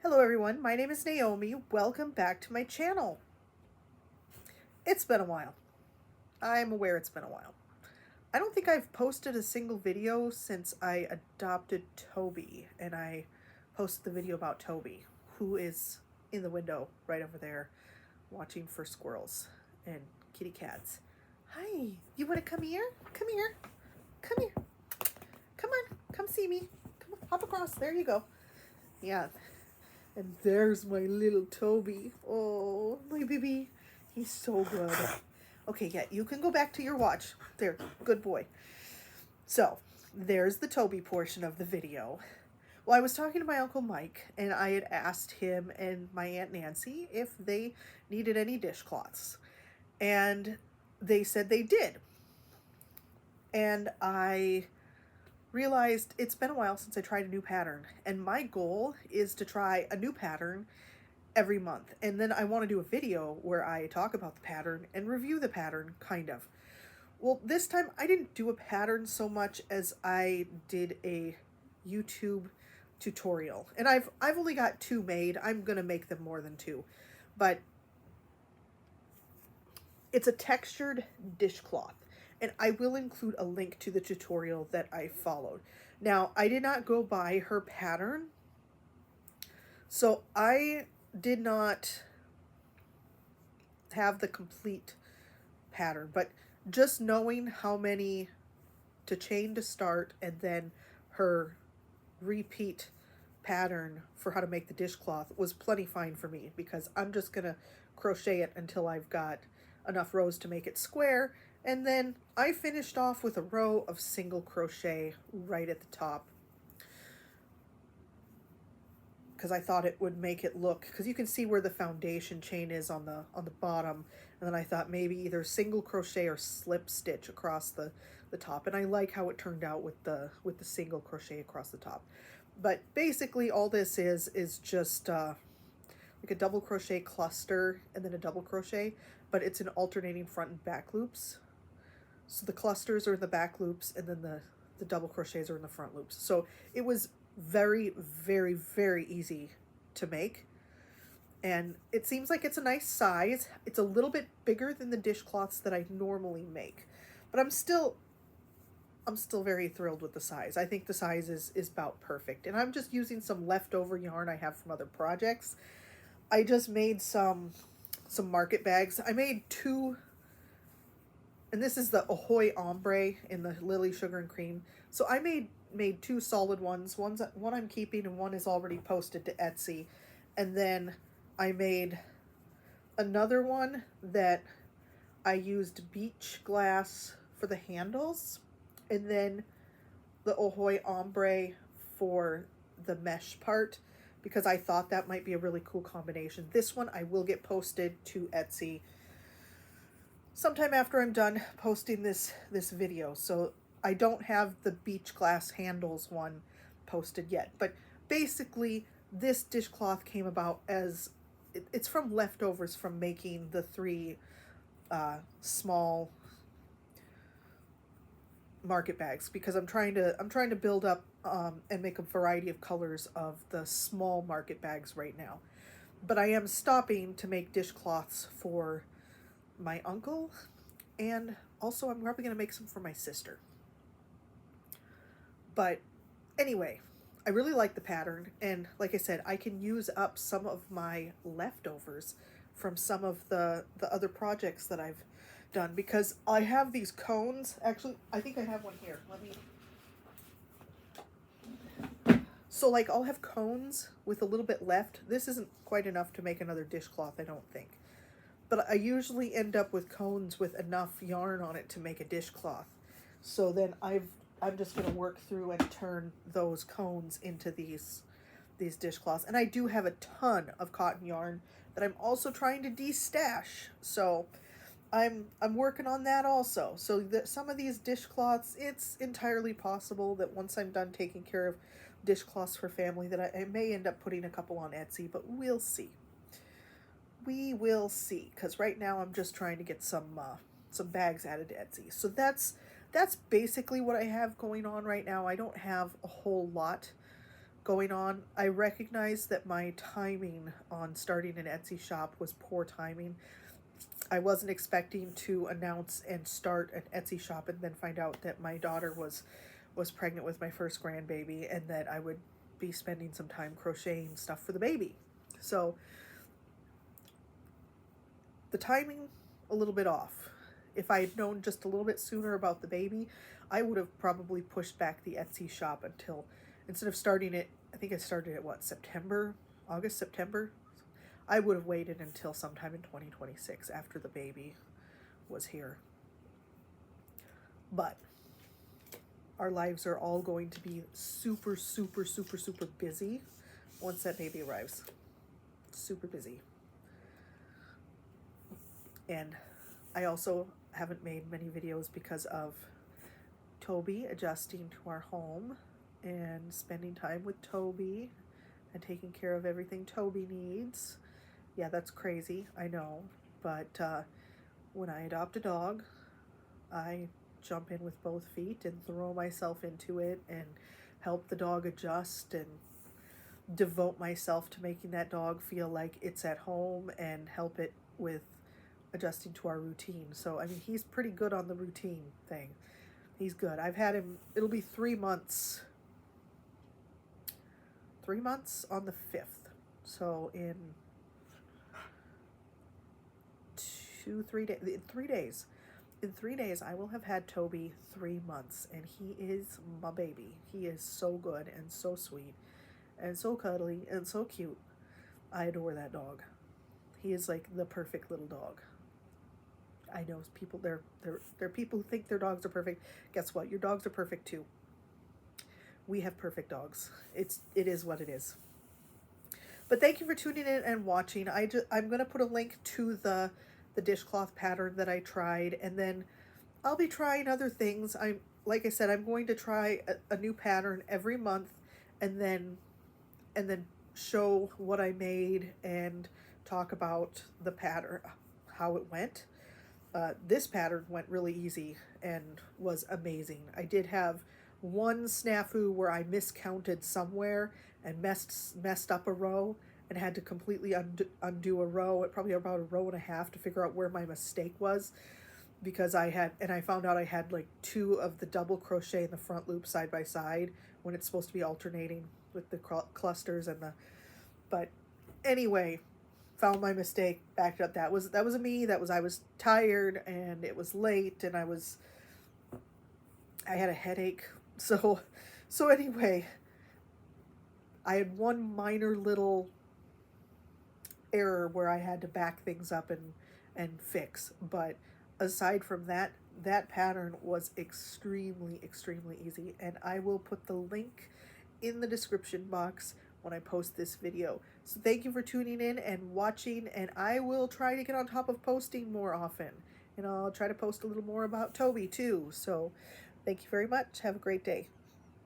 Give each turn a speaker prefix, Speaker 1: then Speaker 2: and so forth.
Speaker 1: Hello everyone, my name is Naomi. Welcome back to my channel. It's been a while. I'm aware it's been a while. I don't think I've posted a single video since I adopted Toby, and I posted the video about Toby, who is in the window right over there watching for squirrels and kitty cats. Hi, you want to come here? Come here. Come here. Come on, come see me. Come on, hop across. There you go. Yeah. And there's my little Toby. Oh, my baby. He's so good. Okay, yeah, you can go back to your watch. There, good boy. So, there's the Toby portion of the video. Well, I was talking to my Uncle Mike, and I had asked him and my Aunt Nancy if they needed any dishcloths. And they said they did. And I realized it's been a while since I tried a new pattern, and my goal is to try a new pattern every month, and then I want to do a video where I talk about the pattern and review the pattern, kind of. Well, this time I didn't do a pattern so much as I did a YouTube tutorial, and I've only got 2 made. I'm gonna make them more than 2, but it's a textured dishcloth, and I will include a link to the tutorial that I followed. Now, I did not go by her pattern, so I did not have the complete pattern, but just knowing how many to chain to start and then her repeat pattern for how to make the dishcloth was plenty fine for me, because I'm just gonna crochet it until I've got enough rows to make it square, and then I finished off with a row of single crochet right at the top because I thought it would make it look, because you can see where the foundation chain is on the bottom, and then I thought maybe either single crochet or slip stitch across the top, and I like how it turned out with the single crochet across the top. But basically all this is just like a double crochet cluster and then a double crochet, but it's in alternating front and back loops. So the clusters are in the back loops, and then the double crochets are in the front loops. So it was very, very, very easy to make. And it seems like it's a nice size. It's a little bit bigger than the dishcloths that I normally make. But I'm still very thrilled with the size. I think the size is about perfect. And I'm just using some leftover yarn I have from other projects. I just made some market bags. I made 2, and this is the Ahoy Ombre in the Lily Sugar and Cream. So I made 2 solid ones. One I'm keeping and one is already posted to Etsy. And then I made another one that I used beach glass for the handles, and then the Ahoy Ombre for the mesh part, because I thought that might be a really cool combination. This one I will get posted to Etsy sometime after I'm done posting this video. So I don't have the beach glass handles one posted yet, but basically this dishcloth came about as it's from leftovers from making the 3 small market bags, because I'm trying to build up and make a variety of colors of the small market bags right now. But I am stopping to make dishcloths for my uncle, and also I'm probably going to make some for my sister. But anyway, I really like the pattern, and like I said, I can use up some of my leftovers from some of the other projects that I've done, because I have these cones. Actually, I think I have one here. Let me... So like I'll have cones with a little bit left. This isn't quite enough to make another dishcloth, I don't think. But I usually end up with cones with enough yarn on it to make a dishcloth. So then I'm just going to work through and turn those cones into these dishcloths. And I do have a ton of cotton yarn that I'm also trying to de-stash. So I'm working on that also. So that some of these dishcloths, it's entirely possible that once I'm done taking care of dishcloths for family, that I may end up putting a couple on Etsy, but we'll see. We will see, because right now I'm just trying to get some bags added to Etsy. So that's basically what I have going on right now. I don't have a whole lot going on. I recognized that my timing on starting an Etsy shop was poor timing. I wasn't expecting to announce and start an Etsy shop and then find out that my daughter was pregnant with my first grandbaby, and that I would be spending some time crocheting stuff for the baby. So the timing a little bit off. If I had known just a little bit sooner about the baby, I would have probably pushed back the Etsy shop until, instead of starting it, I think I started it what, September, August, September. I would have waited until sometime in 2026 after the baby was here. But our lives are all going to be super, super, super, super busy once that baby arrives. Super busy. And I also haven't made many videos because of Toby adjusting to our home and spending time with Toby and taking care of everything Toby needs. Yeah, that's crazy, I know. But when I adopt a dog, I jump in with both feet and throw myself into it and help the dog adjust and devote myself to making that dog feel like it's at home and help it with adjusting to our routine. So, I mean, he's pretty good on the routine thing. He's good. I've had him, it'll be 3 months. 3 months on the 5th. So in 3 days. In 3 days, I will have had Toby 3 months, and he is my baby. He is so good and so sweet and so cuddly and so cute. I adore that dog. He is like the perfect little dog. I know people, there are people who think their dogs are perfect. Guess what? Your dogs are perfect too. We have perfect dogs. It is what it is. But thank you for tuning in and watching. I'm going to put a link to the dishcloth pattern that I tried, and then I'll be trying other things. Like I said, I'm going to try a new pattern every month, and then show what I made and talk about the pattern, how it went. This pattern went really easy and was amazing. I did have one snafu where I miscounted somewhere and messed up a row and had to completely undo a row, probably about 1.5 rows to figure out where my mistake was, because I found out I had like 2 of the double crochet in the front loop side by side when it's supposed to be alternating with the clusters and but anyway, found my mistake, backed up. That was me. I was tired and it was late and I had a headache. So anyway, I had one minor little error where I had to back things up and fix. But aside from that, that pattern was extremely, extremely easy. And I will put the link in the description box when I post this video. So thank you for tuning in and watching, and I will try to get on top of posting more often. And I'll try to post a little more about Toby too. So thank you very much. Have a great day.